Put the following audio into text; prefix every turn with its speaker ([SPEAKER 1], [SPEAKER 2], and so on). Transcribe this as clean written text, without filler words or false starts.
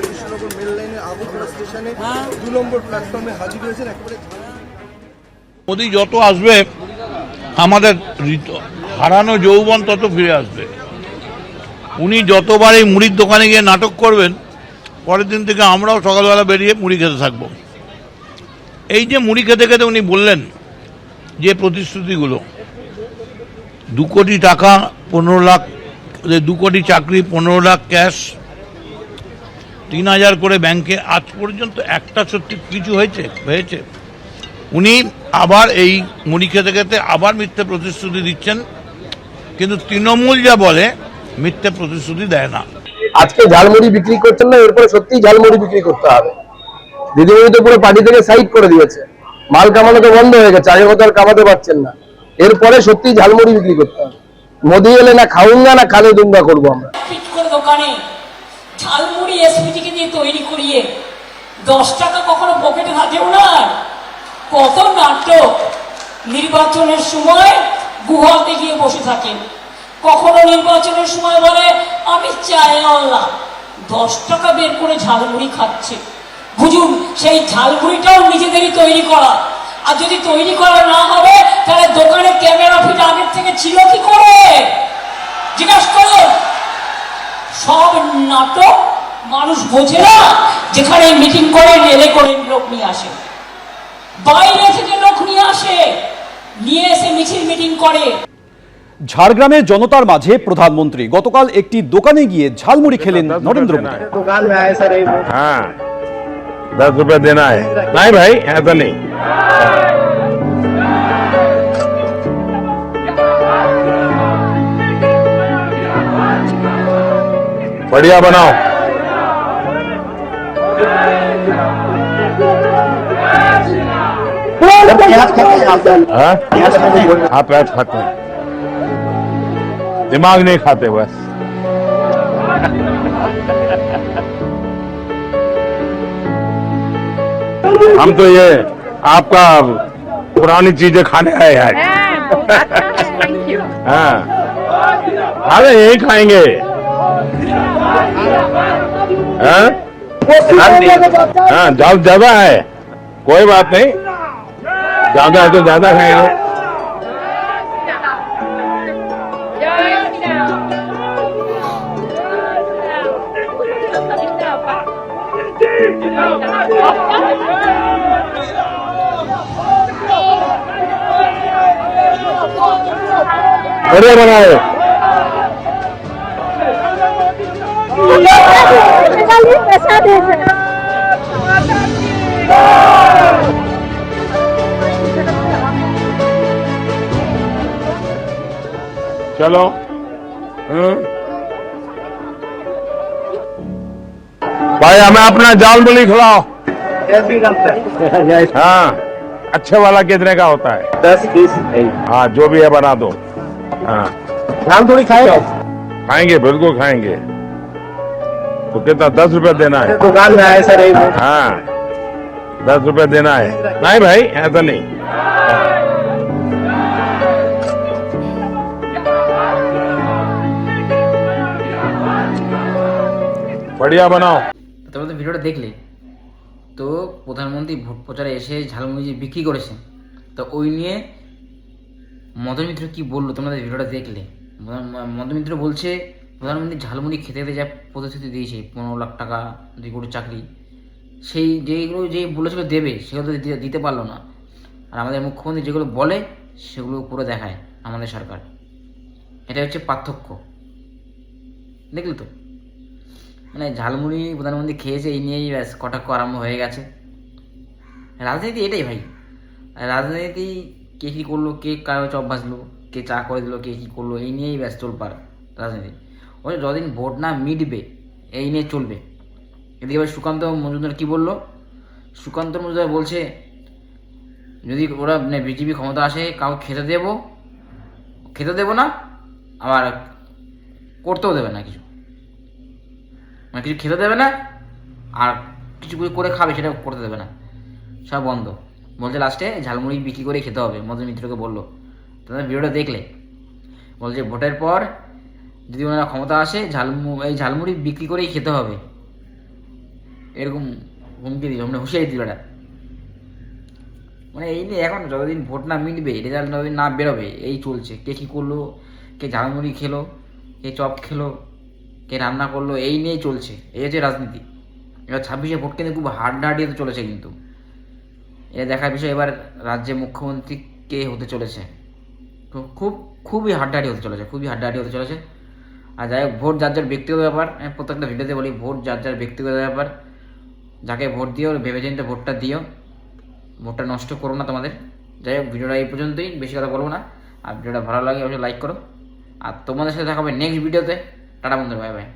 [SPEAKER 1] Krishnanagar mail লাইনের আগরতলা স্টেশনে 2 নম্বর প্ল্যাটফর্মে হাজির হয়েছেন।
[SPEAKER 2] মোদি যত আসবে আমাদের হারানো যৌবন তত ফিরে আসবে। উনি যতবার এই মুড়ির দোকানে গিয়ে নাটক করবেন, পরের দিন থেকে আমরাও সকালবেলা বেরিয়ে মুড়ি খেতে থাকব। এই যে মুড়ি খেতে খেতে উনি বললেন যে প্রতিশ্রুতিগুলো, 2 কোটি টাকা, 15 লাখ, 2 কোটি চাকরি, 15 লাখ ক্যাশ, 3000 করে ব্যাংকে, আজ পর্যন্ত একটা সত্যি কিছু হয়েছে? উনি আবার এই মুড়ি খেতে খেতে আবার মিথ্যে প্রতিশ্রুতি দিচ্ছেন, কিন্তু তৃণমূল যা বলে মিথ্যে প্রতিশ্রুতি দেয় না।
[SPEAKER 3] আজকে ঝালমুড়ি বিক্রি করছেন না, এরপরে সত্যি ঝালমুড়ি বিক্রি করতে হবে। দিদিমণি তো পুরো পার্টি থেকে সাইড করে দিয়েছে, মাল কামানো তো বন্ধ হয়ে গেছে, আগে মতো আর কামাতে পারছেন না। এরপরে সত্যি ঝালমুড়ি বিক্রি করতে হবে। মোদি এলে না খাউঙ্গা না খালে দুঙ্গা করবো আমরা।
[SPEAKER 4] দোকানে ঝালমুড়ি এসপিটিকে দিয়ে তৈরি করিয়ে 10 টাকা কখনো পকেটে থাকেও না। কত নাটক! নির্বাচনের সময় গুহাতে গিয়ে বসে থাকেন, কখনো নির্বাচনের সময় বলে আমি চাইওয়ালা, 10 টাকা বের করে ঝালমুড়ি খাচ্ছে। বুঝুন, সেই ঝালমুড়িটাও নিজেদেরই তৈরি করা। আর যদি তৈরি করা না হবে, তাহলে দোকানে ক্যামেরা ফিট আগের থেকে ছিল কি করে জিজ্ঞাসা করুন। সব নাটক, মানুষ বোঝে না। যেখানে মিটিং করে রেলে করে লোক নিয়ে আসে, বাইরে থেকে লোক নিয়ে আসে, নিয়ে এসে মিছিল মিটিং করে।
[SPEAKER 5] ঝাড়গ্রামের জনতার মাঝে প্রধানমন্ত্রী গতকাল একটি দোকানে গিয়ে ঝালমুড়ি খেলেন নরেন্দ্র মোদী।
[SPEAKER 3] দোকান में आए सर,
[SPEAKER 6] हाँ 10 रुपए देना है। नहीं भाई, ऐसा नहीं। बढ़िया बनाओ। हाँ प्याज खाते हैं, दिमाग नहीं खाते बस। हम तो ये आपका पुरानी चीजें खाने आए हैं। हाँ, अरे यही खाएंगे। हाँ, ज्यादा है, कोई बात नहीं, ज्यादा है तो ज्यादा खाएंगे। बढ़िया बनाए। चलो भाई, हमें अपना ঝালমুড়ি खिलाओ। हाँ, अच्छे वाला कितने का होता है?
[SPEAKER 3] 10-20।
[SPEAKER 6] हाँ, जो भी है बना दो। हाँ,
[SPEAKER 3] ঝালমুড়ি खाएगा?
[SPEAKER 6] खाएंगे, बिल्कुल खाएंगे। तो कितना 10 रुपए देना है?
[SPEAKER 3] दुकान में आए सर,
[SPEAKER 6] हाँ 10 रुपए देना है। नहीं भाई, ऐसा नहीं। बढ़िया बनाओ।
[SPEAKER 7] তোমরা তো ভিডিওটা দেখলে, তো প্রধানমন্ত্রী ভোট প্রচারে এসে ঝালমুড়ি যে বিক্রি করেছে, তো ওই নিয়ে মদন মিত্র কি বললো তোমরা ভিডিওটা দেখলে। মদন মিত্র বলছে প্রধানমন্ত্রী ঝালমুড়ি খেতে খেতে যা প্রতিশ্রুতি দিয়েছে, 15 লাখ টাকা, 2 কোটি চাকরি, সেই যেগুলো যে বলেছিল দেবে সেগুলো তো দিতে পারলো না। আর আমাদের মুখ্যমন্ত্রী যেগুলো বলে সেগুলো করে দেখায় আমাদের সরকার। এটা হচ্ছে পার্থক্য, দেখলে তো। মানে ঝালমুড়ি প্রধানমন্ত্রী খেয়েছে, এই নিয়েই ব্যাস কটাক্ষ আরম্ভ হয়ে গেছে। রাজনীতি এটাই ভাই, রাজনীতি কে কী করলো, কে কারো চপ ভাজলো, কে চা করে দিল, কে কী করলো, এই নিয়েই ব্যাস চলপার রাজনীতি। ওই যতদিন ভোট না মিটবে এই নিয়ে চলবে। এদিকে এবার সুকান্ত মজুমদার কী বললো, সুকান্ত মজুমদার বলছে যদি ওরা মানে বিজেপি ক্ষমতা আসে কাউকে খেতে দেবো না, আবার করতেও দেবে না, কিছু মানে কিছু খেতে দেবে না, আর কিছু করে খাবে সেটা করতে দেবে না, সব বন্ধ। বলছে লাস্টে ঝালমুড়ি বিক্রি করে খেতে হবে, মদন মিত্রকে বললো। তোমরা ভিডিওটা দেখলে, বলছে ভোটের পর যদি ওনারা ক্ষমতা আসে এই ঝালমুড়ি বিক্রি করেই খেতে হবে, এরকম হুমকি দিল, মানে হুঁশিয়ারি দিল এটা। মানে এই নিয়ে এখন যতদিন ভোট না মিটবে, রেজাল্ট যতদিন না বেরোবে, এই চলছে। কে কী করলো, কে ঝালমুড়ি খেলো, কে চপ খেলো, কে রান্না করলো, এই নিয়েই চলছে। এই হচ্ছে রাজনীতি। এবার 26শে ভোট কিন্তু খুব হাড্ডাহাড্ডিতে চলেছে, কিন্তু এটা দেখার বিষয় এবার রাজ্যে মুখ্যমন্ত্রী কে হতে চলেছে। খুবই হাড্ডাহাড্ডি হতে চলেছে, খুবই হাড্ডাহাড্ডি হতে চলেছে। আর যাই হোক, ভোট যার যার ব্যক্তিগত ব্যাপার। আমি প্রত্যেকটা ভিডিওতে বলি, ভোট যার যার ব্যক্তিগত ব্যাপার। যাকে ভোট দিও ভেবেচিন্তে ভোটটা দিও, ভোটটা নষ্ট করো না তোমাদের। যাই হোক, ভিডিওটা এই পর্যন্তই, বেশি কথা বলবো না। আর ভিডিওটা ভালো লাগে অবশ্যই লাইক করো। আর তোমাদের সাথে দেখা হবে নেক্সট ভিডিওতে। টাটা বন্ধু, বাই বাই।